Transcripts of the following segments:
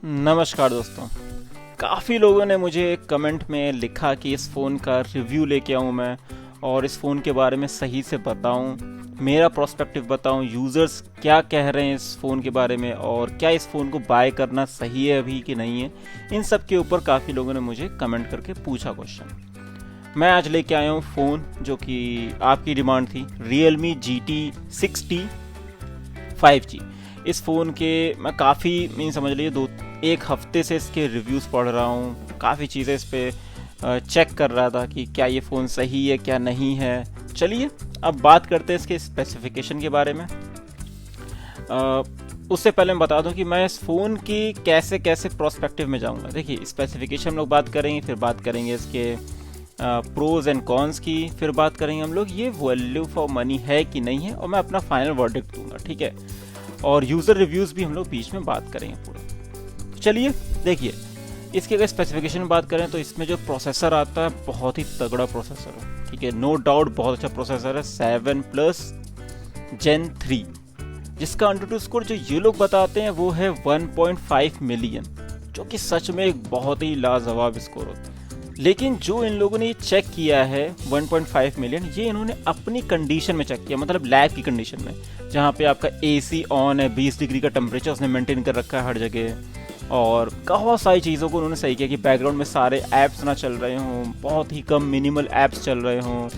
नमस्कार दोस्तों। काफ़ी लोगों ने मुझे कमेंट में लिखा कि इस फ़ोन का रिव्यू लेके आऊँ मैं और इस फ़ोन के बारे में सही से बताऊँ, मेरा पर्सपेक्टिव बताऊँ, यूज़र्स क्या कह रहे हैं इस फ़ोन के बारे में और क्या इस फ़ोन को बाय करना सही है अभी कि नहीं है। इन सब के ऊपर काफ़ी लोगों ने मुझे कमेंट करके पूछा क्वेश्चन। मैं आज लेके आया हूँ फ़ोन जो कि आपकी डिमांड थी, Realme GT 5G। इस फ़ोन के मैं काफ़ी मीन समझ लीजिए एक हफ्ते से इसके रिव्यूज़ पढ़ रहा हूँ, काफ़ी चीज़ें इस पर चेक कर रहा था कि क्या ये फ़ोन सही है क्या नहीं है। चलिए अब बात करते हैं इसके स्पेसिफिकेशन के बारे में। उससे पहले मैं बता दूं कि मैं इस फ़ोन की कैसे कैसे प्रोस्पेक्टिव में जाऊंगा। देखिए, स्पेसिफिकेशन हम लोग बात करेंगे, फिर बात करेंगे इसके प्रोज एंड कॉन्स की, फिर बात करेंगे हम लोग ये वैल्यू फॉर मनी है कि नहीं है, और मैं अपना फाइनल वर्डिक्ट दूंगा, ठीक है। और यूज़र रिव्यूज़ भी हम लोग बीच में बात करेंगे पूरा। तो चलिए देखिए, इसके अगर स्पेसिफिकेशन में बात करें तो इसमें जो प्रोसेसर आता है बहुत ही तगड़ा प्रोसेसर है, ठीक है, नो डाउट बहुत अच्छा प्रोसेसर है, 7+ Gen 3, जिसका AnTuTu स्कोर जो ये लोग बताते हैं वो है 1.5 मिलियन, जो कि सच में एक बहुत ही लाजवाब स्कोर होता है। लेकिन जो इन लोगों ने ये चेक किया है 1.5 मिलियन, ये इन्होंने अपनी कंडीशन में चेक किया, मतलब लैब की कंडीशन में, जहाँ पे आपका AC ऑन है, 20 डिग्री का टेम्परेचर उसने मेंटेन कर रखा है हर जगह, और बहुत सारी चीज़ों को उन्होंने सही किया कि बैकग्राउंड में सारे ऐप्स ना चल रहे हों, बहुत ही कम मिनिमल ऐप्स चल रहे हों।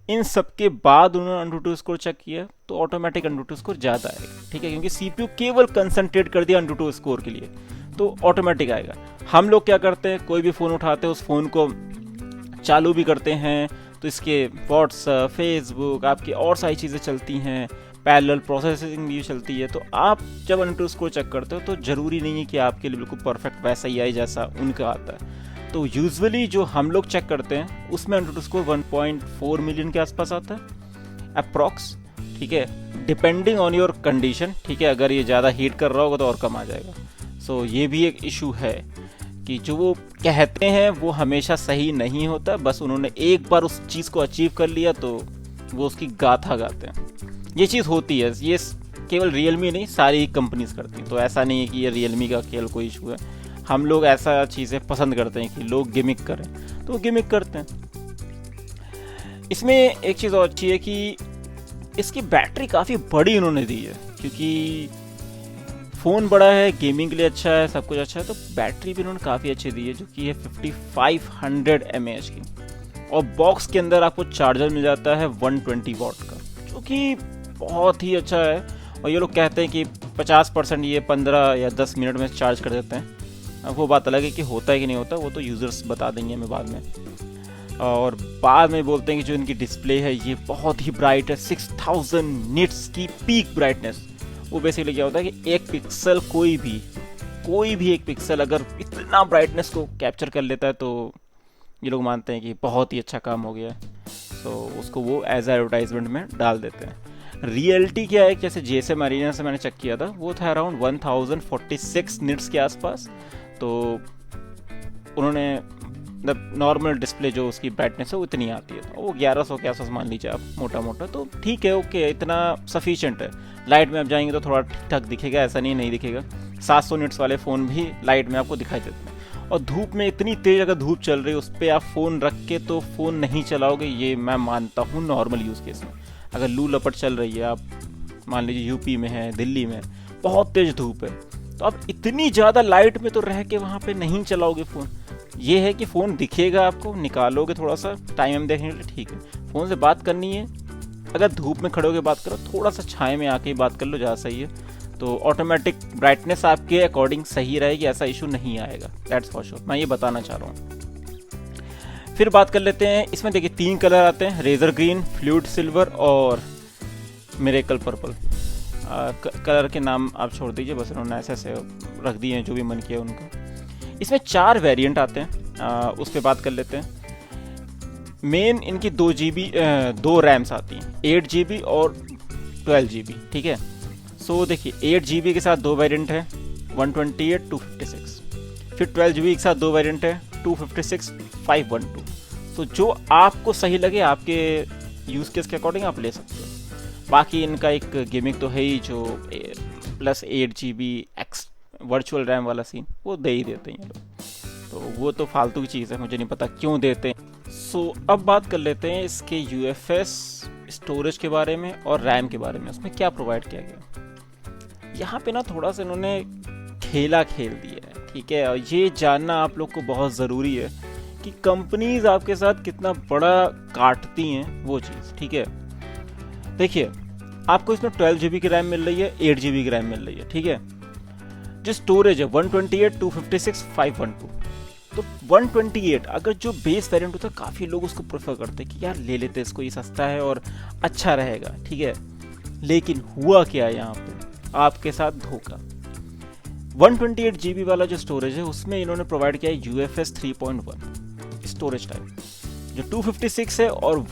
इन सब के बाद उन्होंने AnTuTu स्कोर चेक किया तो ऑटोमेटिक AnTuTu स्कोर ज़्यादा आएगा, ठीक है, क्योंकि CPU केवल कंसंट्रेट कर दिया AnTuTu स्कोर के लिए, तो ऑटोमेटिक आएगा। हम लोग क्या करते हैं, कोई भी फ़ोन उठाते हैं, उस फ़ोन को चालू भी करते हैं तो इसके व्हाट्सएप, फेसबुक, आपकी और सारी चीज़ें चलती हैं, पैरेलल प्रोसेसिंग भी चलती है। तो आप जब AnTuTu स्कोर चेक करते हो तो ज़रूरी नहीं है कि आपके लिए बिल्कुल परफेक्ट वैसा ही आए जैसा उनका आता है। तो यूजुअली जो हम लोग चेक करते हैं उसमें AnTuTu स्कोर 1.4 मिलियन के आसपास आता है अप्रॉक्स, ठीक है, डिपेंडिंग ऑन योर कंडीशन, ठीक है। अगर ये ज़्यादा हीट कर रहा होगा तो और कम आ जाएगा। सो ये भी एक इशू है कि जो वो कहते हैं वो हमेशा सही नहीं होता, बस उन्होंने एक बार उस चीज़ को अचीव कर लिया तो वो उसकी गाथा गाते हैं। ये चीज़ होती है, ये केवल Realme नहीं, सारी कंपनीज करती हैं, तो ऐसा नहीं है कि ये Realme का केवल कोई इशू है। हम लोग ऐसा चीज़ें पसंद करते हैं कि लोग गिमिक करें, तो वो गिमिक करते हैं। इसमें एक चीज़ और अच्छी है कि इसकी बैटरी काफ़ी बड़ी उन्होंने दी है, क्योंकि फ़ोन बड़ा है, गेमिंग के लिए अच्छा है, सब कुछ अच्छा है, तो बैटरी भी उन्होंने काफ़ी अच्छी दी है, जो कि है 5500 mAh की, और बॉक्स के अंदर आपको चार्जर मिल जाता है 120 वाट का, जो कि बहुत ही अच्छा है। और ये लोग कहते हैं कि 50% ये 15 या 10 मिनट में चार्ज कर देते हैं। अब वो बात अलग है कि होता है कि नहीं होता, वो तो यूज़र्स बता देंगे हमें बाद में। और बाद में बोलते हैं कि जो इनकी डिस्प्ले है ये बहुत ही ब्राइट है, 6000 निट्स की पीक ब्राइटनेस। वो बेसिकली क्या होता है कि एक पिक्सल कोई भी एक पिक्सल अगर इतना ब्राइटनेस को कैप्चर कर लेता है तो ये लोग मानते हैं कि बहुत ही अच्छा काम हो गया है, तो उसको वो एज एडवर्टाइजमेंट में डाल देते हैं। रियलिटी क्या है, जैसे GSM Arena से मैंने चेक किया था, वो था अराउंड 1046 निट्स के आसपास। तो उन्होंने नॉर्मल डिस्प्ले जो उसकी ब्राइटनेस है वो इतनी आती है, तो वो 1100 के आसपास मान लीजिए आप मोटा मोटा, तो ठीक है, ओके, इतना सफिशिएंट है। लाइट में आप जाएंगे तो थोड़ा ठीक ठाक दिखेगा, ऐसा नहीं दिखेगा। 700 निट्स वाले फ़ोन भी लाइट में आपको दिखाई देते हैं। और धूप में इतनी तेज़ अगर धूप चल रही है उस पर आप फ़ोन रख के तो फ़ोन नहीं चलाओगे, ये मैं मानता हूँ नॉर्मल यूज़ केस में। अगर लू लपट चल रही है, आप मान लीजिए यूपी में है, दिल्ली में बहुत तेज़ धूप है, तो आप इतनी ज़्यादा लाइट में तो रह के वहाँ पे नहीं चलाओगे फ़ोन। ये है कि फ़ोन दिखेगा, आपको निकालोगे थोड़ा सा टाइम देखने के लिए, ठीक है। फ़ोन से बात करनी है, अगर धूप में खड़े होकर बात करो, थोड़ा सा छाए में आके ही बात कर लो, ज़्यादा सही है। तो ऑटोमेटिक ब्राइटनेस आपके अकॉर्डिंग सही रहेगी, ऐसा इशू नहीं आएगा, दैट्स फॉर श्योर, मैं ये बताना चाह रहा हूँ। फिर बात कर लेते हैं, इसमें देखिए 3 कलर आते हैं, रेजर ग्रीन, फ्लूइड सिल्वर और मिरेकल पर्पल। कलर के नाम आप छोड़ दीजिए, बस उन्होंने ऐसे रख दिए हैं जो भी मन किया उनका। इसमें 4 वेरिएंट आते हैं, उस पर बात कर लेते हैं। मेन इनकी 2 GB 2 रैम्स आती हैं, 8 GB और 12 GB, ठीक है। सो देखिए 8 GB के साथ 2 वेरिएंट है, 128, 256। फिर 12 GB के साथ 2 वेरिएंट है, 256, 512। सो जो आपको सही लगे आपके यूज़ केस के अकॉर्डिंग आप ले सकते हो। बाकी इनका एक गिमिक तो है ही, जो +8 GB वर्चुअल रैम वाला सीन वो दे ही देते हैं ये लोग, तो वो तो फालतू की चीज़ है, मुझे नहीं पता क्यों देते हैं। सो अब बात कर लेते हैं इसके UFS स्टोरेज के बारे में और रैम के बारे में, उसमें क्या प्रोवाइड किया गया। यहाँ पे ना थोड़ा सा इन्होंने खेला खेल दिया है, ठीक है। और ये जानना आप लोग को बहुत ज़रूरी है कि कंपनीज आपके साथ कितना बड़ा काटती हैं वो चीज़, ठीक है। देखिए आपको इसमें 12 GB की रैम मिल रही है, 8 GB की रैम मिल रही है, ठीक है। जो स्टोरेज है 128, 256, 512, तो 128 अगर जो बेस वेरिएंट होता है काफ़ी लोग उसको प्रेफर करते हैं कि यार ले लेते इसको, ये सस्ता है और अच्छा रहेगा, ठीक है। लेकिन हुआ क्या है यहाँ पे आपके साथ धोखा। 128 GB वाला जो स्टोरेज है उसमें इन्होंने प्रोवाइड किया है UFS 3.1 स्टोरेज टाइप। जो 256 है और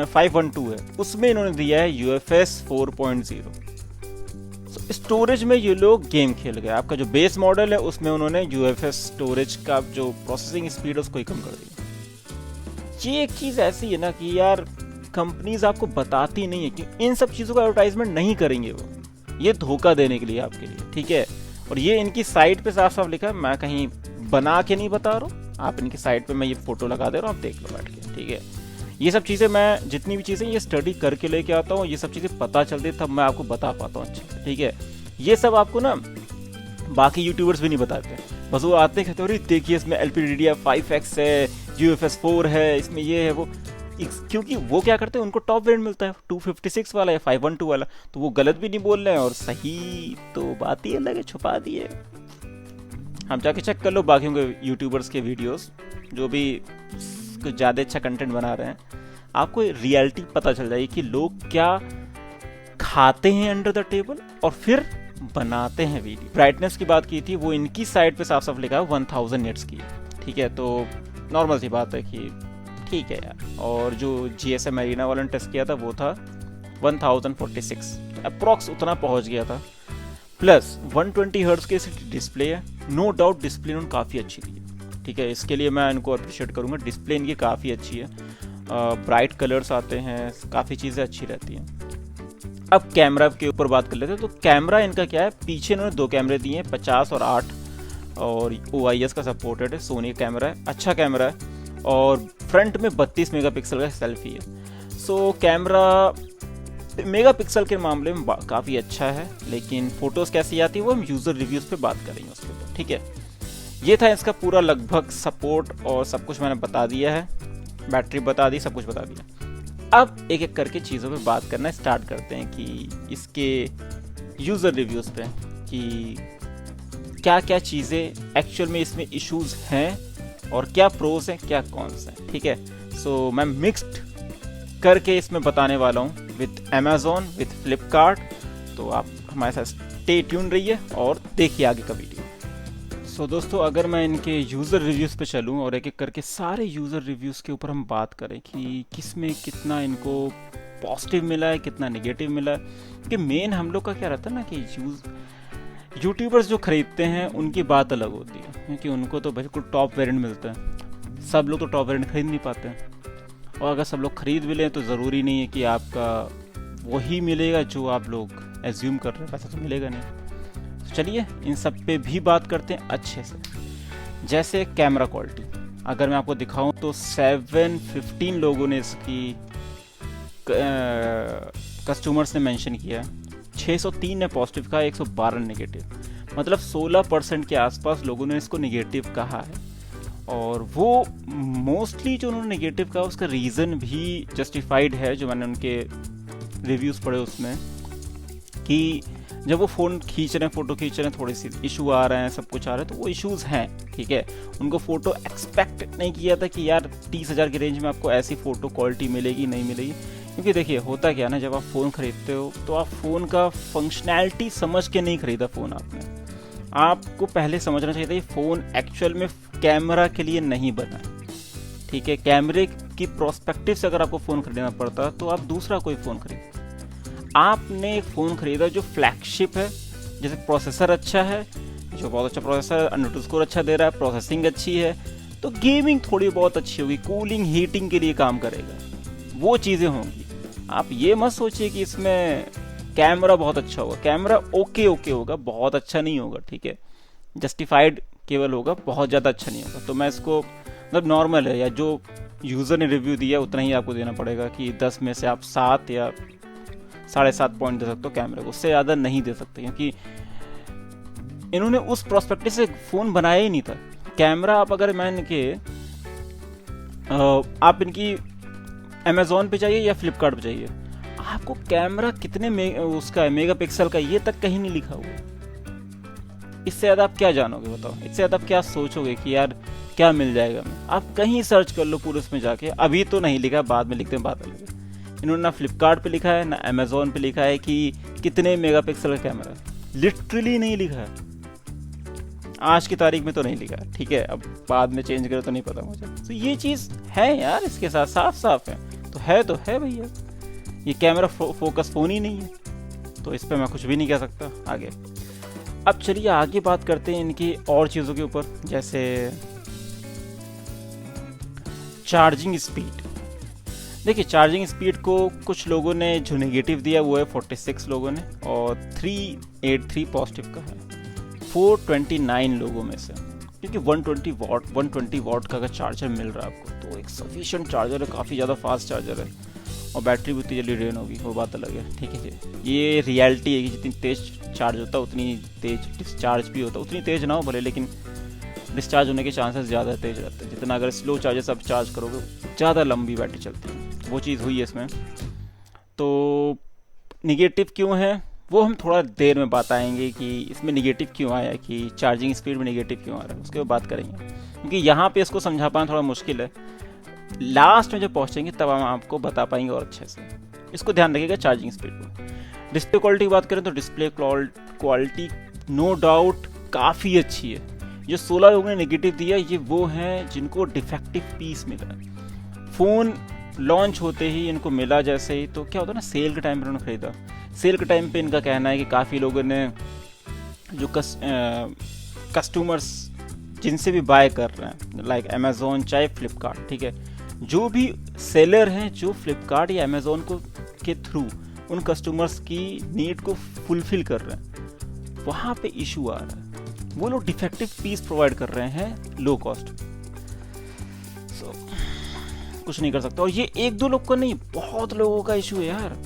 512 है उसमें इन्होंने दिया है UFS 4.0। स्टोरेज में ये लोग गेम खेल गए। आपका जो बेस मॉडल है उसमें उन्होंने UFS स्टोरेज का जो प्रोसेसिंग स्पीड है उसको ही कम कर दिया। ये एक चीज़ ऐसी है ना कि यार कंपनीज आपको बताती नहीं है कि इन सब चीज़ों का एडवर्टाइजमेंट नहीं करेंगे वो, ये धोखा देने के लिए आपके लिए, ठीक है। और ये इनकी साइट पे साफ साफ लिखा है, मैं कहीं बना के नहीं बता रहा हूँ, आप इनकी साइट पे मैं ये फोटो लगा दे रहा हूँ, आप देख लो बैठ के, ठीक है। ये सब चीज़ें मैं जितनी भी चीज़ें ये स्टडी करके लेके आता हूँ, ये सब चीज़ें पता चलती तब मैं आपको बता पाता हूँ अच्छे से, ठीक है। ये सब आपको ना बाकी यूट्यूबर्स भी नहीं बताते, बस वो आते कहते हो देखिए इसमें LPDDR5X है, UFS 4 है, इसमें ये है वो, क्योंकि वो क्या करते हैं उनको टॉप वेरिएंट मिलता है 256 वाला या 512 वाला, तो वो गलत भी नहीं बोल रहे हैं और सही तो बात ही अलग है, छुपा दी है। हम जाके चेक कर लो बाकियों के यूट्यूबर्स के वीडियोस जो भी कुछ ज़्यादा अच्छा कंटेंट बना रहे हैं, आपको रियलिटी पता चल जाएगी कि लोग क्या खाते हैं अंडर द टेबल और फिर बनाते हैं वीडियो। ब्राइटनेस की बात की थी, वो इनकी साइड पे साफ साफ लिखा है 1000 निट्स की, ठीक है। तो नॉर्मल सी बात है कि ठीक है यार। और जो GSM एरिना वाला ने टेस्ट किया था वो था 1046, अप्रॉक्स उतना पहुंच गया था। प्लस 120 हर्ट्ज की डिस्प्ले है, नो डाउट डिस्प्ले उन्होंने काफ़ी अच्छी दी है, ठीक है। इसके लिए मैं इनको अप्रिशिएट करूँगा, डिस्प्ले इनकी काफ़ी अच्छी है, ब्राइट कलर्स आते हैं, काफ़ी चीज़ें अच्छी रहती हैं। अब कैमरा के ऊपर बात कर लेते हैं, तो कैमरा इनका क्या है, पीछे इन्होंने 2 कैमरे दिए हैं 50 और 8, और OIS का सपोर्टेड है, सोनी का कैमरा है, अच्छा कैमरा है। और फ्रंट में 32 मेगापिक्सल का सेल्फी है। सो कैमरा मेगापिक्सल के मामले में काफ़ी अच्छा है, लेकिन फ़ोटोज़ कैसी आती है वो हम यूज़र रिव्यूज़ पे बात करेंगे उसके ऊपर, ठीक है। ये था इसका पूरा लगभग सपोर्ट और सब कुछ मैंने बता दिया है, बैटरी बता दी, सब कुछ बता दिया। अब एक एक करके चीज़ों पे बात करना स्टार्ट करते हैं कि इसके यूज़र रिव्यूज़ पे कि क्या क्या चीज़ें एक्चुअल में इसमें इश्यूज़ हैं और क्या प्रोज हैं क्या कॉन्स हैं, ठीक है। सो मैं मिक्स्ड करके इसमें बताने वाला हूँ विद Amazon, विद फ्लिपकार्ट, तो आप हमारे साथ स्टे ट्यून रहिए और देखिए आगे का वीडियो। सो दोस्तों अगर मैं इनके यूज़र रिव्यूज़ पे चलूँ और एक एक करके सारे यूज़र रिव्यूज़ के ऊपर हम बात करें कि किस में कितना इनको पॉजिटिव मिला है, कितना नेगेटिव मिला है, क्योंकि मेन हम लोग का क्या रहता है ना कि यूट्यूबर्स जो खरीदते हैं उनकी बात अलग होती है, क्योंकि उनको तो बिल्कुल टॉप वेरिएंट मिलता है। सब लोग तो टॉप वेरिएंट खरीद नहीं पाते हैं, और अगर सब लोग खरीद भी लें तो ज़रूरी नहीं है कि आपका वही मिलेगा जो आप लोग एज्यूम कर रहे हैं, वैसा तो मिलेगा नहीं। तो चलिए इन सब पे भी बात करते हैं अच्छे से। जैसे कैमरा क्वालिटी अगर मैं आपको दिखाऊं तो 715 लोगों ने इसकी कस्टमर्स ने मेंशन किया है, 603 ने पॉजिटिव कहा, 112 नेगेटिव, मतलब 16% के आसपास लोगों ने इसको नेगेटिव कहा है। और वो मोस्टली जो उन्होंने नेगेटिव कहा उसका रीज़न भी जस्टिफाइड है, जो मैंने उनके रिव्यूज़ पढ़े उसमें, कि जब वो फ़ोन खींच रहे हैं, फ़ोटो खींच रहे हैं, थोड़ी सी इशू आ रहे हैं, सब कुछ आ रहा है, तो वो इश्यूज़ हैं, ठीक है। उनको फ़ोटो एक्सपेक्ट नहीं किया था कि यार 30,000 की रेंज में आपको ऐसी फ़ोटो क्वालिटी मिलेगी, नहीं मिलेगी। क्योंकि देखिए होता क्या ना, जब आप फ़ोन ख़रीदते हो तो आप फ़ोन का फंक्शनैलिटी समझ के नहीं ख़रीदा फ़ोन आपने, आपको पहले समझना चाहिए था ये फ़ोन एक्चुअल में कैमरा के लिए नहीं बना है, ठीक है। कैमरे की प्रोस्पेक्टिव से अगर आपको फ़ोन खरीदना पड़ता तो आप दूसरा कोई फ़ोन खरीदते। आपने एक फ़ोन खरीदा जो फ्लैगशिप है, जैसे प्रोसेसर अच्छा है, जो बहुत अच्छा प्रोसेसर, अंडरटू स्कोर अच्छा दे रहा है, प्रोसेसिंग अच्छी है, तो गेमिंग थोड़ी बहुत अच्छी होगी, कूलिंग हीटिंग के लिए काम करेगा, वो चीज़ें होंगी। आप ये मत सोचिए कि इसमें कैमरा बहुत अच्छा होगा, कैमरा ओके ओके होगा, बहुत अच्छा नहीं होगा, ठीक है, जस्टिफाइड केवल होगा, बहुत ज़्यादा अच्छा नहीं होगा। तो मैं इसको मतलब नॉर्मल है, या जो यूज़र ने रिव्यू दिया उतना ही आपको देना पड़ेगा कि 10 में से आप 7 या 7.5 पॉइंट दे सकते हो कैमरे को, उससे ज़्यादा नहीं दे सकते, क्योंकि इन्होंने उस प्रोस्पेक्टिव से फ़ोन बनाया ही नहीं था। कैमरा आप अगर मान के आप इनकी अमेज़ॉन पे चाहिए या फ्लिपकार्ट पे चाहिए, आपको कैमरा कितने उसका मेगापिक्सल का ये तक कहीं नहीं लिखा हुआ। इससे ज़्यादा आप क्या जानोगे बताओ, इससे ज़्यादा आप क्या सोचोगे कि यार क्या मिल जाएगा हमें। आप कहीं सर्च कर लो पूरे उसमें जाके, अभी तो नहीं लिखा, बाद में लिखते हैं, बात अलग है। इन्होंने ना फ्लिपकार्ट पे लिखा है ना अमेज़ॉन पे लिखा है कि कितने मेगापिक्सल का कैमरा है, लिटरली नहीं लिखा है, आज की तारीख में तो नहीं लिखा है, ठीक है, अब बाद में चेंज करे तो नहीं पता मुझे। तो ये चीज़ है यार, इसके साथ साफ साफ है तो है भैया, ये कैमरा फोकस फ़ोन ही नहीं है, तो इस पर मैं कुछ भी नहीं कह सकता आगे। अब चलिए आगे बात करते हैं इनकी और चीज़ों के ऊपर, जैसे चार्जिंग स्पीड। देखिए चार्जिंग स्पीड को कुछ लोगों ने जो नेगेटिव दिया वो है 46 लोगों ने, और 383 पॉजिटिव का है 429 लोगों में से, क्योंकि 120 वाट का अगर चार्जर मिल रहा है आपको तो एक सफिशिएंट चार्जर है, काफ़ी ज़्यादा फास्ट चार्जर है, और बैटरी भी उतनी जल्दी ड्रेन होगी, वो बात अलग है, ठीक है जी। ये रियलिटी है कि जितनी तेज़ चार्ज होता है उतनी तेज़ डिस्चार्ज भी होता है, उतनी तेज़ ना हो भले, लेकिन डिस्चार्ज होने के चांसेस ज़्यादा तेज़ रहते हैं। जितना अगर स्लो चार्जर से आप चार्ज करोगे ज़्यादा लंबी बैटरी चलती है, वो चीज़ हुई है इसमें। तो निगेटिव क्यों है वो हम थोड़ा देर में बात आएंगे कि इसमें निगेटिव क्यों आया, कि चार्जिंग स्पीड में निगेटिव क्यों आ रहा है, उसके बाद बात करेंगे, क्योंकि यहाँ पे इसको समझा पाना थोड़ा मुश्किल है। लास्ट में जब पहुँचेंगे तब हम आपको बता पाएंगे और अच्छे से। इसको ध्यान रखिएगा चार्जिंग स्पीड को। डिस्प्ले क्वालिटी की बात करें तो डिस्प्ले क्वालिटी नो डाउट काफ़ी अच्छी है। जो 16 लोगों ने नेगेटिव दिया ये वो हैं जिनको डिफेक्टिव पीस मिला है। फ़ोन लॉन्च होते ही इनको मिला जैसे ही, तो क्या होता है ना, सेल के टाइम पर उन्होंने ख़रीदा। सेल के टाइम पे इनका कहना है कि काफ़ी लोगों ने जो कस्टमर्स जिनसे भी बाय कर रहे हैं, लाइक अमेज़ॉन चाहे फ्लिपकार्ट, ठीक है, जो भी सेलर हैं जो फ्लिपकार्ट या अमेज़ॉन को के थ्रू उन कस्टमर्स की नीड को फुलफ़िल कर रहे हैं, वहाँ पे इशू आ रहा है। वो लोग डिफेक्टिव पीस प्रोवाइड कर रहे हैं लो कॉस्ट, सो कुछ नहीं कर सकता। और ये एक दो लोग का नहीं, बहुत लोगों का इशू है यार,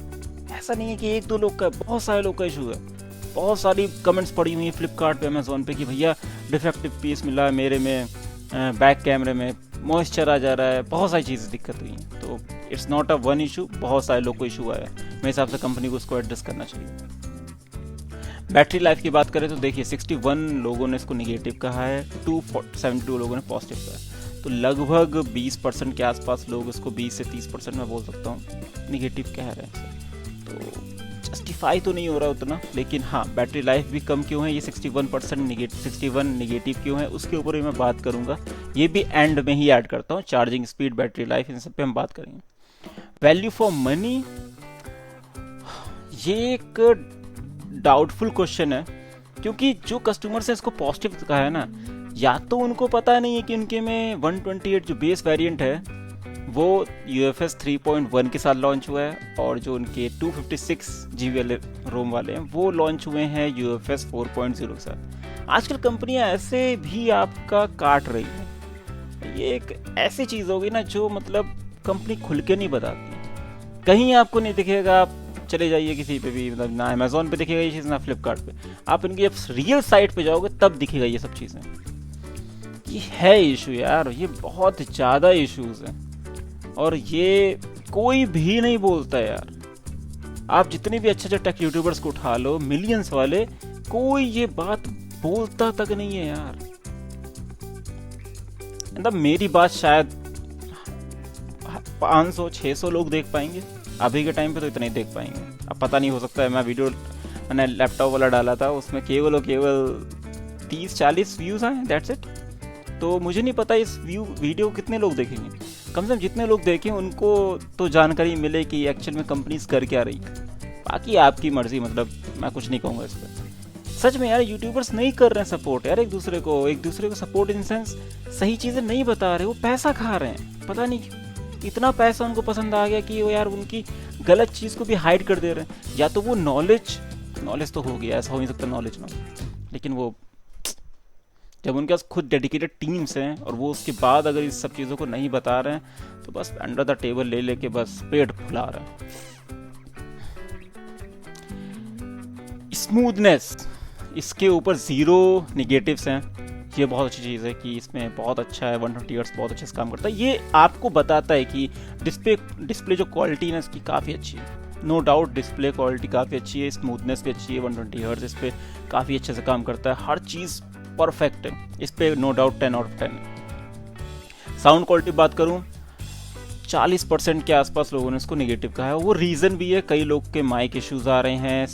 ऐसा नहीं है कि एक दो लोग का, बहुत सारे लोग का इशू है। बहुत सारी कमेंट्स पड़ी हुई हैं फ्लिपकार्ट पे, अमेज़ॉन पे कि भैया डिफेक्टिव पीस मिला है मेरे में, बैक कैमरे में मॉइस्चर आ जा रहा है, बहुत सारी चीज़ें दिक्कत हुई हैं। तो it's not a one issue, बहुत सारे लोग को इशू आया है। मेरे हिसाब से कंपनी को उसको एड्रेस करना चाहिए। बैटरी लाइफ की बात करें तो देखिए 61 लोगों ने इसको निगेटिव कहा है, 272 लोगों ने पॉजिटिव कहा है, तो लगभग 20% के आसपास लोग इसको, 20 से 30% मैं बोल सकता हूँ, निगेटिव कह रहे हैं। तो जस्टिफाई तो नहीं हो रहा उतना, लेकिन हाँ बैटरी लाइफ भी कम क्यों है, ये 61 निगेटिव क्यों है, उसके ऊपर भी मैं बात करूँगा। ये भी एंड में ही ऐड करता हूँ, चार्जिंग स्पीड, बैटरी लाइफ, इन सब पे हम बात करेंगे। वैल्यू फॉर मनी, ये एक डाउटफुल क्वेश्चन है, क्योंकि जो कस्टमर से इसको पॉजिटिव कहा है ना, या तो उनको पता नहीं है कि उनके में 128 जो बेस वेरिएंट है वो UFS 3.1 के साथ लॉन्च हुआ है, और जो उनके 256 GB वाले रोम वाले हैं वो लॉन्च हुए हैं UFS 4.0 के साथ। आजकल कंपनियां ऐसे भी आपका काट रही हैं। ये एक ऐसी चीज़ होगी ना जो मतलब कंपनी खुल के नहीं बताती, कहीं आपको नहीं दिखेगा। आप चले जाइए किसी पे भी, मतलब ना अमेज़ॉन पे दिखेगा ये चीज़ ना फ्लिपकार्ट पे, आप इनकी जब रियल साइट पे जाओगे तब दिखेगा ये सब चीज़ें। ये है इशू यार, ये बहुत ज़्यादा इश्यूज़ हैं, और ये कोई भी नहीं बोलता यार। आप जितने भी अच्छे टेक यूट्यूबर्स को उठा लो, मिलियंस वाले, कोई ये बात बोलता तक नहीं है यार। मतलब मेरी बात शायद 500-600 लोग देख पाएंगे, अभी के टाइम पे तो इतना ही देख पाएंगे। अब पता नहीं, हो सकता है, मैं वीडियो मैंने लैपटॉप वाला डाला था, उसमें केवल और केवल 30-40 व्यूज़ आए, दैट्स इट। तो मुझे नहीं पता इस वीडियो कितने लोग देखेंगे। कम से कम जितने लोग देखें उनको तो जानकारी मिले कि एक्चुअल में कंपनीज कर क्या रही। बाकी आपकी मर्जी, मतलब मैं कुछ नहीं कहूँगा इस पर। सच में यार यूट्यूबर्स नहीं कर रहे हैं सपोर्ट यार, एक दूसरे को सपोर्ट इन सेंस सही चीज़ें नहीं बता रहे, वो पैसा खा रहे हैं। पता नहीं इतना पैसा उनको पसंद आ गया कि वो यार उनकी गलत चीज़ को भी हाइड कर दे रहे हैं। या तो वो नॉलेज तो हो गया, ऐसा हो नहीं सकता नॉलेज ना, लेकिन वो जब उनके पास खुद डेडिकेटेड टीम्स हैं और वो उसके बाद अगर इस सब चीज़ों को नहीं बता रहे हैं तो बस अंडर द टेबल ले लेके बस पेट फुला रहे हैं। स्मूथनेस, इसके ऊपर 0 निगेटिव्स हैं। ये बहुत अच्छी चीज़ है कि इसमें बहुत अच्छा है, 120 हर्ट्ज बहुत अच्छे से काम करता है। ये आपको बताता है कि डिस्प्ले जो क्वालिटी है ना इसकी काफ़ी अच्छी है। नो डाउट डिस्प्ले क्वालिटी काफ़ी अच्छी है, स्मूथनेस भी अच्छी है, 120 हर्ट्ज इस पर काफ़ी अच्छे से काम करता है, हर चीज़ परफेक्ट है इस पर, नो डाउट 10 आउट ऑफ 10 है। साउंड क्वालिटी बात करूँ, 40% के आसपास लोगों ने इसको नेगेटिव कहा है। वो रीज़न भी है, कई लोग के माइक इश्यूज आ रहे हैं,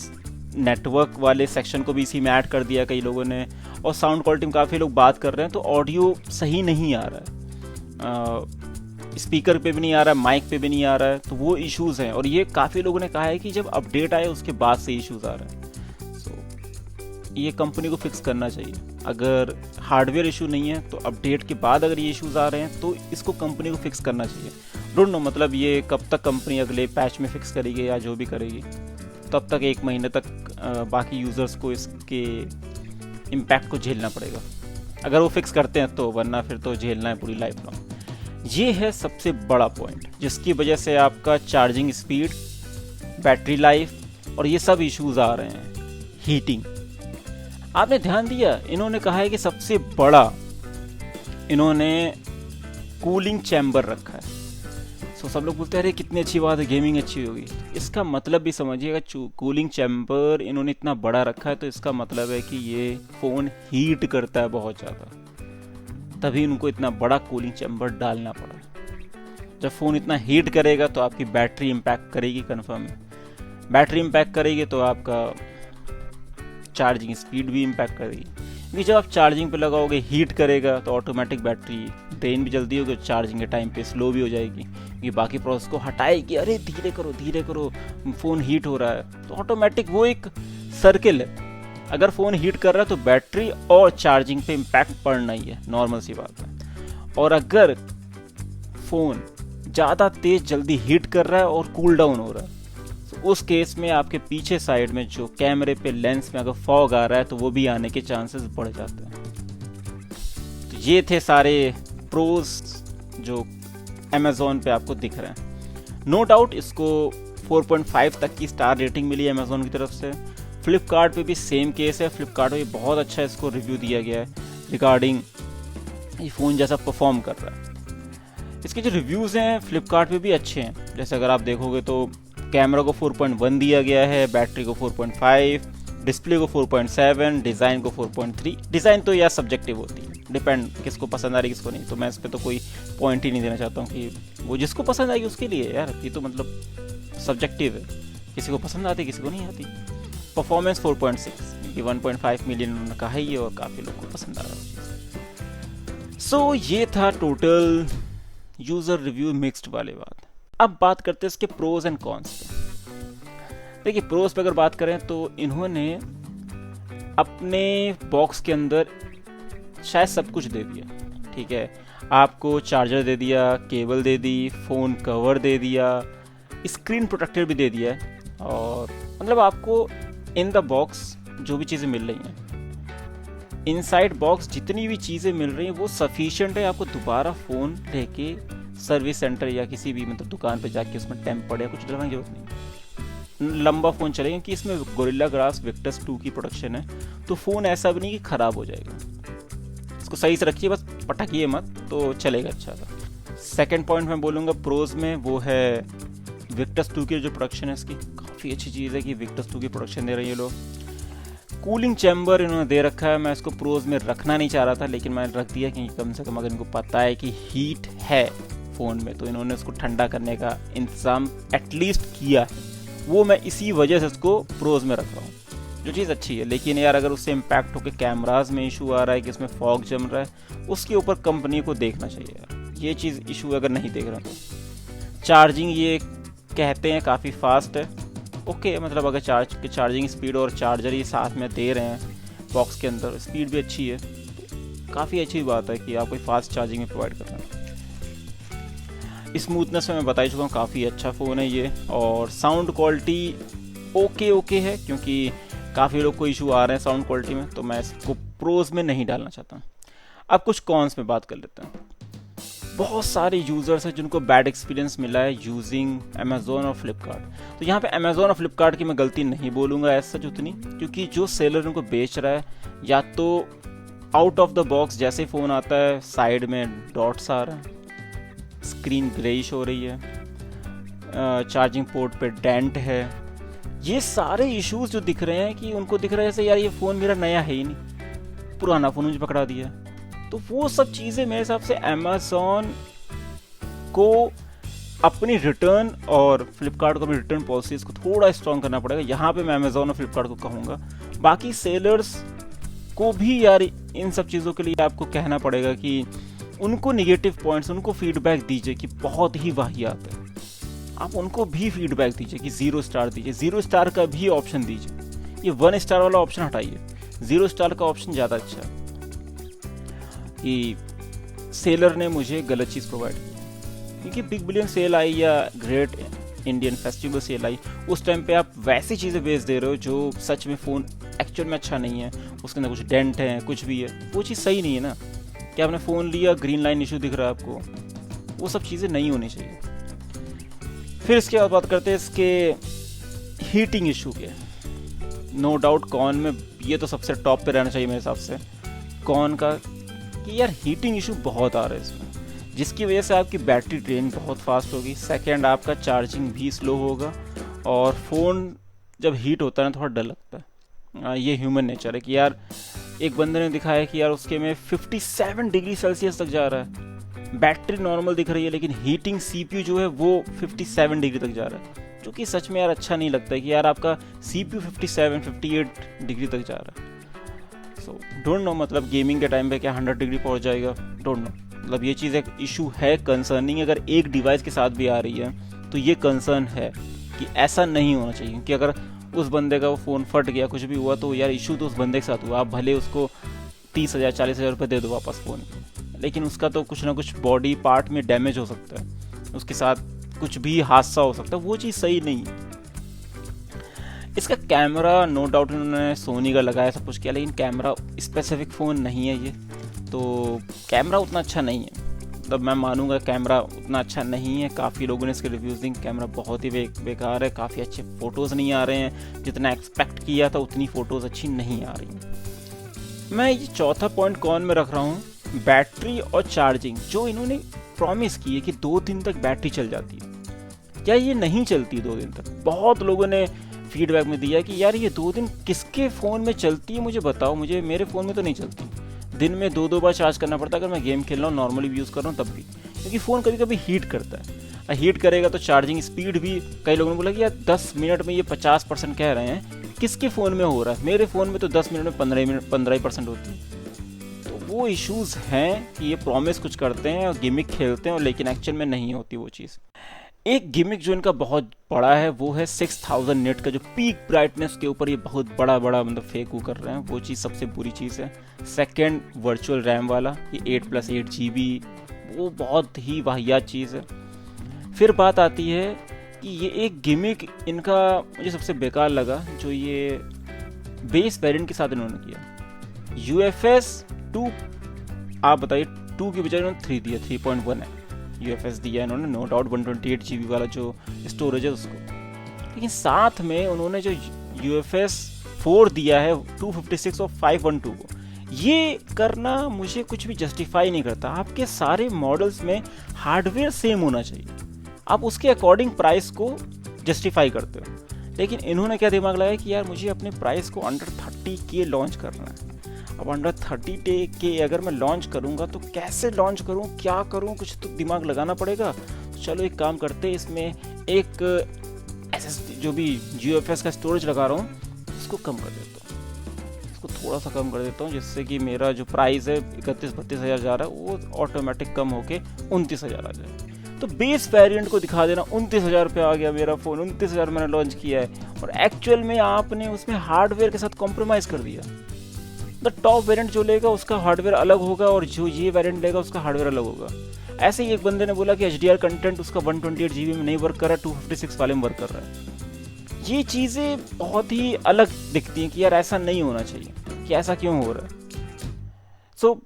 नेटवर्क वाले सेक्शन को भी इसी में ऐड कर दिया कई लोगों ने, और साउंड क्वालिटी में काफ़ी लोग बात कर रहे हैं तो ऑडियो सही नहीं आ रहा है, स्पीकर पे भी नहीं आ रहा है, माइक पे भी नहीं आ रहा है, तो वो इश्यूज़ हैं। और ये काफ़ी लोगों ने कहा है कि जब अपडेट आए उसके बाद से इश्यूज़ आ रहे हैं। सो ये कंपनी को फिक्स करना चाहिए। अगर हार्डवेयर इशू नहीं है तो अपडेट के बाद अगर ये इश्यूज़ आ रहे हैं तो इसको कंपनी को फिक्स करना चाहिए। डोंट नो मतलब ये कब तक कंपनी अगले पैच में फिक्स करेगी या जो भी करेगी, तब तक 1 महीने तक बाकी यूज़र्स को इसके इम्पैक्ट को झेलना पड़ेगा अगर वो फिक्स करते हैं तो, वरना फिर तो झेलना है पूरी लाइफ लॉन्ग। ये है सबसे बड़ा पॉइंट जिसकी वजह से आपका चार्जिंग स्पीड, बैटरी लाइफ और ये सब इश्यूज आ रहे हैं। हीटिंग, आपने ध्यान दिया, इन्होंने कहा है कि सबसे बड़ा इन्होंने कूलिंग चैम्बर रखा है। सो सब लोग बोलते हैं अरे कितनी अच्छी बात है, गेमिंग अच्छी होगी। इसका मतलब भी समझिएगा, कूलिंग चैम्बर इन्होंने इतना बड़ा रखा है तो इसका मतलब है कि ये फ़ोन हीट करता है बहुत ज़्यादा, तभी उनको इतना बड़ा कूलिंग चैम्बर डालना पड़ा। जब फ़ोन इतना हीट करेगा तो आपकी बैटरी इम्पैक्ट करेगी, कन्फर्म है। बैटरी इम्पैक्ट करेगी तो आपका चार्जिंग स्पीड भी इम्पैक्ट करेगी, क्योंकि जब आप चार्जिंग पे लगाओगे हीट करेगा तो ऑटोमेटिक बैटरी ड्रेन भी जल्दी होगी, चार्जिंग के टाइम पे स्लो भी हो जाएगी, क्योंकि बाकी प्रोसेस को हटाएगी, अरे धीरे करो फ़ोन हीट हो रहा है, तो ऑटोमेटिक वो एक सर्किल है। अगर फ़ोन हीट कर रहा है तो बैटरी और चार्जिंग पे इम्पैक्ट पड़ना ही है, नॉर्मल सी बात है। और अगर फ़ोन ज़्यादा तेज़ जल्दी हीट कर रहा है और कूल डाउन हो रहा है तो उस केस में आपके पीछे साइड में जो कैमरे पे लेंस में अगर फॉग आ रहा है तो वो भी आने के चांसेस बढ़ जाते हैं। तो ये थे सारे प्रोज जो अमेज़ॉन पे आपको दिख रहे हैं। नो डाउट इसको 4.5 तक की स्टार रेटिंग मिली है अमेज़ॉन की तरफ से। फ्लिपकार्ट पे भी सेम केस है, फ्लिपकार्ट पे बहुत अच्छा इसको रिव्यू दिया गया है रिगार्डिंग ये फ़ोन जैसा परफॉर्म कर रहा है। इसके जो रिव्यूज़ हैं फ्लिपकार्ट पे भी अच्छे हैं, जैसे अगर आप देखोगे तो कैमरा को 4.1 दिया गया है, बैटरी को 4.5, डिस्प्ले को 4.7, डिज़ाइन को 4.3। डिज़ाइन तो यार सब्जेक्टिव होती है, डिपेंड किसको पसंद आ रही किसको नहीं, तो मैं इस पर तो कोई पॉइंट ही नहीं देना चाहता हूँ कि वो जिसको पसंद आएगी उसके लिए, यार ये तो मतलब सब्जेक्टिव है, किसी को पसंद आती किसी को नहीं आती। परफॉर्मेंस 4.6, क्योंकि 1.5 मिलियन उन्होंने कहा ही है और काफ़ी लोग को पसंद आ रहा है। सो ये था टोटल यूज़र रिव्यू मिक्स्ड वाले बात। अब बात करते हैं इसके प्रोज एंड कॉन्स पे। देखिए प्रोज पे अगर बात करें तो इन्होंने अपने बॉक्स के अंदर शायद सब कुछ दे दिया, ठीक है, आपको चार्जर दे दिया, केबल दे दी, फ़ोन कवर दे दिया, स्क्रीन प्रोटेक्टर भी दे दिया है, और मतलब आपको इन द बॉक्स जो भी चीज़ें मिल रही हैं, इनसाइड बॉक्स जितनी भी चीज़ें मिल रही हैं वो सफिशिएंट है आपको दोबारा फ़ोन लेके सर्विस सेंटर या किसी भी मतलब दुकान पे जाके उसमें टेम्पर्ड या कुछ डलवाने की जरूरत नहीं। लंबा फ़ोन चलेगा क्योंकि इसमें गोरिल्ला ग्लास विक्टस 2 की प्रोडक्शन है, तो फ़ोन ऐसा भी नहीं कि ख़राब हो जाएगा। इसको सही से रखिए, बस पटकिए मत, तो चलेगा अच्छा सा। सेकेंड पॉइंट मैं बोलूँगा प्रोज में, वो है विक्टस 2 की जो प्रोडक्शन है इसकी काफ़ी अच्छी चीज़ है कि विक्टस 2 की प्रोडक्शन दे रही है लोग। कूलिंग चैम्बर इन्होंने दे रखा है, मैं इसको प्रोज में रखना नहीं चाह रहा था लेकिन मैंने रख दिया क्योंकि कम से कम अगर इनको पता है कि हीट है फ़ोन में तो इन्होंने उसको ठंडा करने का इंतज़ाम एटलीस्ट किया है, वो मैं इसी वजह से इसको प्रोज में रख रहा हूँ, जो चीज़ अच्छी है। लेकिन यार अगर उससे इम्पैक्ट होकर कैमराज में इशू आ रहा है कि इसमें फॉग जम रहा है, उसके ऊपर कंपनी को देखना चाहिए यार, ये चीज़ इशू अगर नहीं देख रहा तो। चार्जिंग ये कहते हैं काफ़ी फास्ट है, ओके, मतलब अगर चार्जिंग स्पीड और चार्जर ये साथ में दे रहे हैं बॉक्स के अंदर, स्पीड भी अच्छी है, काफ़ी अच्छी बात है कि आप कोई फास्ट चार्जिंग में प्रोवाइड कर रहे हैं। स्मूथनेस में मैं बता ही चुका हूँ, काफ़ी अच्छा फ़ोन है ये। और साउंड क्वालिटी ओके है, क्योंकि काफ़ी लोग को इशू आ रहे हैं साउंड क्वालिटी में, तो मैं इसको प्रोज में नहीं डालना चाहता। अब कुछ कॉन्स में बात कर लेते हैं। बहुत सारे यूज़र्स हैं जिनको बैड एक्सपीरियंस मिला है यूजिंग अमेज़ोन और फ्लिपकार्ट। तो यहाँ पे अमेज़ोन और फ्लिपकार्ट की मैं गलती नहीं बोलूँगा ऐसा सच उतनी, क्योंकि जो सेलर उनको बेच रहा है, या तो आउट ऑफ द बॉक्स जैसे फ़ोन आता है साइड में डॉट्स आ रहा है, स्क्रीन ग्रेइश हो रही है, चार्जिंग पोर्ट पे डेंट है, ये सारे इश्यूज जो दिख रहे हैं कि उनको दिख रहा है जैसे यार ये फ़ोन मेरा नया है ही नहीं, पुराना फ़ोन मुझे पकड़ा दिया। तो वो सब चीज़ें मेरे हिसाब से अमेज़ॉन को अपनी रिटर्न और फ्लिपकार्ट को अपनी रिटर्न पॉलिसीज़ को थोड़ा स्ट्रॉन्ग करना पड़ेगा। यहाँ पे मैं अमेज़ॉन और फ्लिपकार्ट को कहूँगा। बाकी सेलर्स को भी यार इन सब चीज़ों के लिए आपको कहना पड़ेगा कि उनको निगेटिव पॉइंट्स, उनको फीडबैक दीजिए कि बहुत ही वाहियात है। आप उनको भी फीडबैक दीजिए कि 0 स्टार दीजिए, 0 स्टार का भी ऑप्शन दीजिए। ये 1 स्टार वाला ऑप्शन हटाइए, 0 स्टार का ऑप्शन ज़्यादा अच्छा है कि सेलर ने मुझे गलत चीज़ प्रोवाइड की। क्योंकि बिग बिलियन सेल आई या ग्रेट इंडियन फेस्टिवल सेल आई, उस टाइम पे आप वैसी चीज़ें बेच दे रहे हो जो सच में फ़ोन एक्चुअल में अच्छा नहीं है, उसके अंदर कुछ डेंट है, कुछ भी है, वो चीज़ सही नहीं है ना। कि आपने फ़ोन लिया, ग्रीन लाइन इशू दिख रहा है आपको, वो सब चीज़ें नहीं होनी चाहिए। फिर इसके बाद बात करते हैं इसके हीटिंग इशू के। नो डाउट कॉन में ये तो सबसे टॉप पे रहना चाहिए मेरे हिसाब से कॉन का, कि यार हीटिंग इशू बहुत आ रहा है इसमें, जिसकी वजह से आपकी बैटरी ड्रेन बहुत फास्ट होगी, सेकंड आपका चार्जिंग भी स्लो होगा, और फ़ोन जब हीट होता है ना थोड़ा डर लगता है। ये ह्यूमन नेचर है कि यार एक बंदे ने दिखाया कि यार उसके में 57 डिग्री सेल्सियस तक जा रहा है, बैटरी नॉर्मल दिख रही है लेकिन हीटिंग CPU जो है वो 57 डिग्री तक जा रहा है, जो कि सच में यार अच्छा नहीं लगता है कि यार आपका CPU 57-58 डिग्री तक जा रहा है। सो डोंट नो, मतलब गेमिंग के टाइम पे क्या 100 डिग्री पहुंच जाएगा, डोंट नो। मतलब ये चीज़ एक इशू है, कंसर्निंग। अगर एक डिवाइस के साथ भी आ रही है तो ये कंसर्न है कि ऐसा नहीं होना चाहिए, कि अगर उस बंदे का वो फ़ोन फट गया, कुछ भी हुआ, तो यार इशू तो उस बंदे के साथ हुआ। आप भले उसको 30,000 40,000 रुपये दे दो वापस फ़ोन, लेकिन उसका तो कुछ ना कुछ बॉडी पार्ट में डैमेज हो सकता है, उसके साथ कुछ भी हादसा हो सकता है, वो चीज़ सही नहीं है। इसका कैमरा नो डाउट इन्होंने सोनी का लगाया, सब कुछ किया, लेकिन कैमरा स्पेसिफिक फ़ोन नहीं है ये, तो कैमरा उतना अच्छा नहीं है। मतलब मैं मानूंगा कैमरा उतना अच्छा नहीं है। काफ़ी लोगों ने इसके रिव्यूज़ दी, कैमरा बहुत ही बेकार है, काफ़ी अच्छे फ़ोटोज़ नहीं आ रहे हैं, जितना एक्सपेक्ट किया था उतनी फ़ोटोज़ अच्छी नहीं आ रही हैं। मैं ये चौथा पॉइंट कौन में रख रहा हूँ, बैटरी और चार्जिंग। जो इन्होंने प्रॉमिस की है कि 2 दिन तक बैटरी चल जाती है, क्या ये नहीं चलती 2 दिन तक? बहुत लोगों ने फीडबैक में दिया कि यार ये 2 दिन किसके फ़ोन में चलती है, मुझे बताओ, मुझे मेरे फ़ोन में तो नहीं चलती। दिन में 2-2 बार चार्ज करना पड़ता है अगर मैं गेम खेल रहा हूँ, नॉर्मली भी यूज़ कर रहा हूँ तब भी, क्योंकि फ़ोन कभी कभी हीट करता है। हीट करेगा तो चार्जिंग स्पीड भी, कई लोगों ने बोला कि यार 10 मिनट में ये 50% कह रहे हैं, किसके फ़ोन में हो रहा है? मेरे फ़ोन में तो 10 मिनट में 15% होती है। तो वो इश्यूज़ हैं कि ये प्रॉमिस कुछ करते हैं और गिमिक खेलते हैं, और लेकिन एक्चुअल में नहीं होती वो चीज़। एक गिमिक जो इनका बहुत बड़ा है वो है 6000 निट का जो पीक ब्राइटनेस के ऊपर ये बहुत बड़ा मतलब फेक कर रहे हैं, वो चीज़ सबसे बुरी चीज़ है। सेकंड वर्चुअल रैम वाला ये 8+8 GB, वो बहुत ही वाहियात चीज़ है। फिर बात आती है कि ये एक गिमिक इनका मुझे सबसे बेकार लगा, जो ये बेस वेरिएंट के साथ इन्होंने किया। UFS 2, आप बताइए, 2 की बजाय इन्होंने 3 दिया, 3.1 है UFS दिया इन्होंने, नो डाउट 128 GB वाला जो स्टोरेज है उसको, लेकिन साथ में उन्होंने जो UFS 4 दिया है 256 और 512 को, ये करना मुझे कुछ भी जस्टिफाई नहीं करता। आपके सारे मॉडल्स में हार्डवेयर सेम होना चाहिए, आप उसके अकॉर्डिंग प्राइस को जस्टिफाई करते हो। लेकिन इन्होंने क्या दिमाग लगाया कि यार मुझे अपने प्राइस को अंडर 30K लॉन्च करना है। अब अंडर 30K अगर मैं लॉन्च करूंगा तो कैसे लॉन्च करूं, क्या करूं, कुछ तो दिमाग लगाना पड़ेगा। तो चलो एक काम करते हैं, इसमें एक SSD जो भी UFS का स्टोरेज लगा रहा हूं उसको कम कर देता हूं, इसको थोड़ा सा कम कर देता हूं, जिससे कि मेरा जो प्राइस है 31-32 हज़ार जा रहा है वो ऑटोमेटिक कम होके 29 हज़ार आ जाए। तो बेस वेरिएंट को दिखा देना 29 हज़ार पे आ गया मेरा फ़ोन, 29 हज़ार मैंने लॉन्च किया है, और एक्चुअल में आपने उसमें हार्डवेयर के साथ कॉम्प्रोमाइज़ कर दिया। मतलब टॉप वेरिएंट जो लेगा उसका हार्डवेयर अलग होगा और जो ये वेरिएंट लेगा उसका हार्डवेयर अलग होगा। ऐसे ही एक बंदे ने बोला कि HDR कंटेंट उसका 128 GB में नहीं वर्क कर रहा है, 256 वाले में वर्क कर रहा है। ये चीज़ें बहुत ही अलग दिखती हैं कि यार ऐसा नहीं होना चाहिए, कि ऐसा क्यों हो रहा है। सो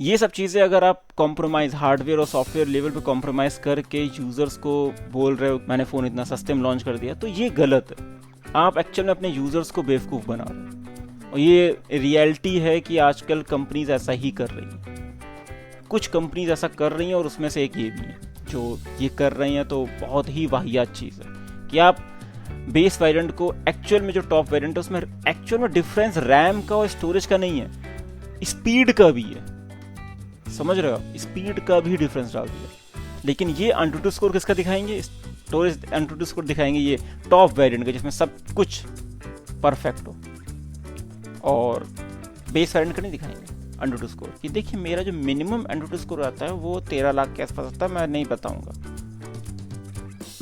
ये सब चीज़ें अगर आप कॉम्प्रोमाइज़ हार्डवेयर और सॉफ्टवेयर लेवल पे कॉम्प्रोमाइज़ करके यूज़र्स को बोल रहे हो मैंने फ़ोन इतना सस्ते में लॉन्च कर दिया, तो ये गलत है। आप एक्चुअल में अपने यूज़र्स को बेवकूफ़ बना रहे हो और ये रियलिटी है कि आजकल कंपनीज ऐसा ही कर रही हैं। कुछ कंपनीज ऐसा कर रही हैं और उसमें से एक ये भी है जो ये कर रही हैं, तो बहुत ही वाहियात चीज़ है कि आप बेस वेरिएंट को एक्चुअल में जो टॉप वेरिएंट है उसमें एक्चुअल में डिफरेंस रैम का और स्टोरेज का नहीं है, स्पीड का भी है। समझ रहे हो, स्पीड का भी डिफरेंस डाल दिया। लेकिन ये AnTuTu स्कोर किसका दिखाएंगे, स्टोरेज AnTuTu स्कोर दिखाएंगे ये टॉप वेरिएंट का जिसमें सब कुछ परफेक्ट हो, और बेस वेरिएंट का नहीं दिखाएंगे AnTuTu स्कोर कि देखिए मेरा जो मिनिमम AnTuTu स्कोर आता है वो 13 लाख के आसपास आता है। मैं नहीं बताऊंगा,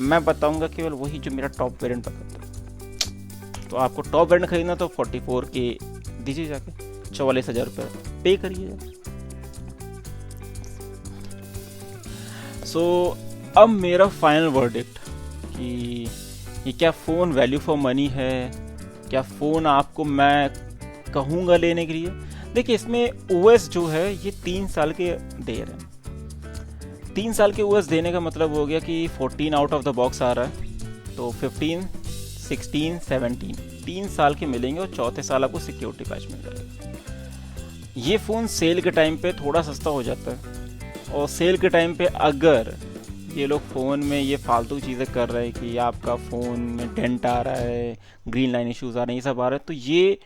मैं बताऊंगा केवल वही जो मेरा टॉप वेरिएंट बताता है। तो आपको टॉप वेरिएंट खरीदना तो 44K दीजिए, जाके 44,000 रुपये पे करिए। सो अब मेरा फाइनल वर्डिक्ट कि ये क्या फ़ोन वैल्यू फॉर मनी है, क्या फ़ोन आपको मैं कहूँगा लेने के लिए। देखिए इसमें OS जो है ये 3 साल के देर है। 3 साल के OS देने का मतलब हो गया कि 14 आउट ऑफ द बॉक्स आ रहा है, तो 15, 16, 17 3 साल के मिलेंगे और चौथे साल आपको सिक्योरिटी पैच मिल जाएगा। ये फ़ोन सेल के टाइम पे थोड़ा सस्ता हो जाता है, और सेल के टाइम पे अगर ये लोग फ़ोन में ये फालतू चीज़ें कर रहे हैं कि आपका फ़ोन में डेंट आ रहा है, ग्रीन लाइन इश्यूज़ आ रहे हैं, ये सब आ रहे हैं, तो ये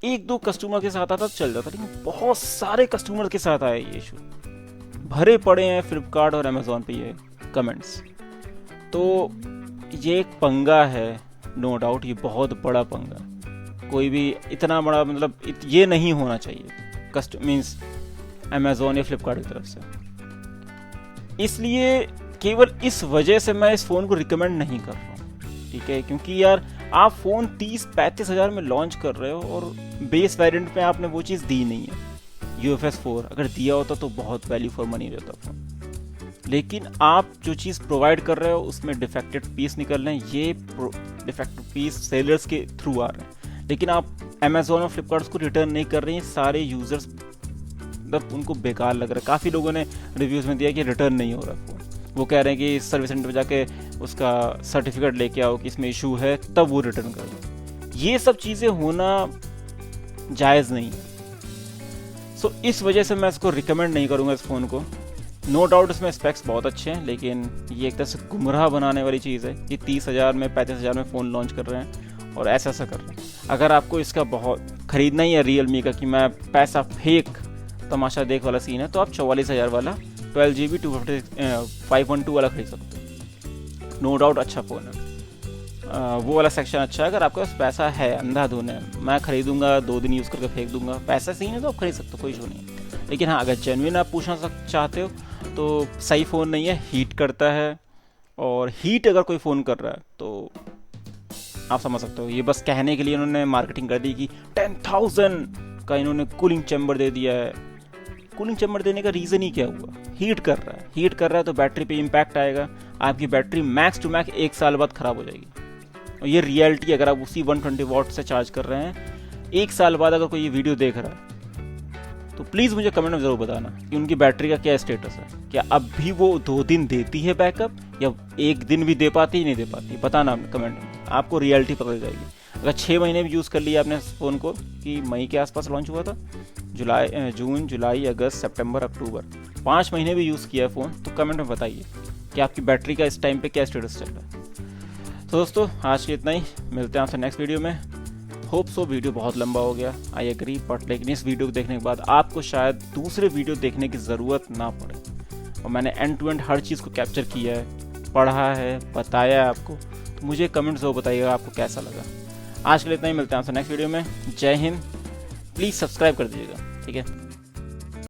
1-2 कस्टमर के साथ आता तो चल जाता, लेकिन बहुत सारे कस्टमर के साथ आया ये इशू। भरे पड़े हैं फ्लिपकार्ट और अमेज़ॉन पे ये कमेंट्स। तो ये एक पंगा है, नो डाउट, ये बहुत बड़ा पंगा। कोई भी इतना बड़ा मतलब ये नहीं होना चाहिए मीन्स अमेज़ॉन या फ्लिपकार्ट की तरफ से। इसलिए केवल इस वजह से मैं इस फ़ोन को रिकमेंड नहीं कर रहा हूँ, ठीक है, क्योंकि यार आप फ़ोन 30-35 हज़ार में लॉन्च कर रहे हो और बेस वेरिएंट पे आपने वो चीज़ दी नहीं है। UFS 4 अगर दिया होता तो बहुत वैल्यू फॉर मनी रहता फ़ोन, लेकिन आप जो चीज़ प्रोवाइड कर रहे हो उसमें डिफेक्टेड पीस निकल रहे हैं। ये डिफेक्टेड पीस सेलर्स के थ्रू आ रहे हैं, लेकिन आप अमेज़ॉन और फ्लिपकार्ट को रिटर्न नहीं कर रहे हैं। सारे यूज़र्स मतलब उनको बेकार लग रहा है। काफ़ी लोगों ने रिव्यूज़ में दिया कि रिटर्न नहीं हो रहा फ़ोन, वो कह रहे हैं कि सर्विस सेंटर पे जाके उसका सर्टिफिकेट लेके आओ कि इसमें इशू है तब वो रिटर्न कर दो। ये सब चीज़ें होना जायज़ नहीं है। सो इस वजह से मैं इसको रिकमेंड नहीं करूँगा इस फ़ोन को। नो डाउट इसमें स्पेक्स बहुत अच्छे हैं, लेकिन ये एक तरह से गुमराह बनाने वाली चीज़ है कि 30,000 में 35,000 में फ़ोन लॉन्च कर रहे हैं और ऐसा कर रहे हैं। अगर आपको इसका बहुत ख़रीदना ही है रियलमी का कि मैं पैसा फेंक तमाशा देख वाला सीन है, तो आप 44,000 वाला 12GB 512 वाला खरीद सकते हो। नो डाउट अच्छा फ़ोन है, वो वाला सेक्शन अच्छा है। अगर आपके पास पैसा है अंधाधुन है, मैं खरीदूंगा 2 दिन यूज़ करके फेंक दूंगा, पैसा सही है तो आप खरीद सकते हो, कोई इशू नहीं। लेकिन हाँ, अगर जेन्युइन आप पूछना चाहते हो तो सही फ़ोन नहीं है, हीट करता है, और हीट अगर कोई फ़ोन कर रहा है तो आप समझ सकते हो। ये बस कहने के लिए इन्होंने मार्केटिंग कर दी कि 10,000 का इन्होंने कूलिंग चैम्बर दे दिया है। कूलिंग चैम्बर देने का रीज़न ही क्या हुआ, हीट कर रहा है। हीट कर रहा है तो बैटरी पे इम्पैक्ट आएगा, आपकी बैटरी मैक्स टू मैक्स 1 साल बाद ख़राब हो जाएगी। और ये रियलिटी, अगर आप उसी 120 वाट से चार्ज कर रहे हैं 1 साल बाद अगर कोई ये वीडियो देख रहा है तो प्लीज़ मुझे कमेंट में ज़रूर बताना कि उनकी बैटरी का क्या स्टेटस है। क्या अब भी वो 2 दिन देती है बैकअप, या 1 दिन भी दे पाती नहीं दे पाती, बताना कमेंट में, आपको रियलिटी पता जाएगी। अगर 6 महीने भी यूज़ कर लिया आपने इस फ़ोन को, कि मई के आसपास लॉन्च हुआ था, जून, जुलाई, अगस्त, सितंबर, अक्टूबर, 5 महीने भी यूज़ किया है फ़ोन, तो कमेंट में बताइए कि आपकी बैटरी का इस टाइम पे क्या स्टेटस चल रहा है। तो दोस्तों आज के इतना ही, मिलते हैं आपसे नेक्स्ट वीडियो में। होप सो वीडियो बहुत लंबा हो गया, आई एग्री, बट लेकिन इस वीडियो को देखने के बाद आपको शायद दूसरे वीडियो देखने की ज़रूरत ना पड़े, और मैंने एंड टू एंड हर चीज़ को कैप्चर किया है, पढ़ा है, बताया है आपको। तो मुझे कमेंट ज़रूर बताइएगा आपको कैसा लगा। आज के लिए इतना ही, मिलते हैं आपसे नेक्स्ट वीडियो में। जय हिंद, प्लीज़ सब्सक्राइब कर दीजिएगा, ठीक है।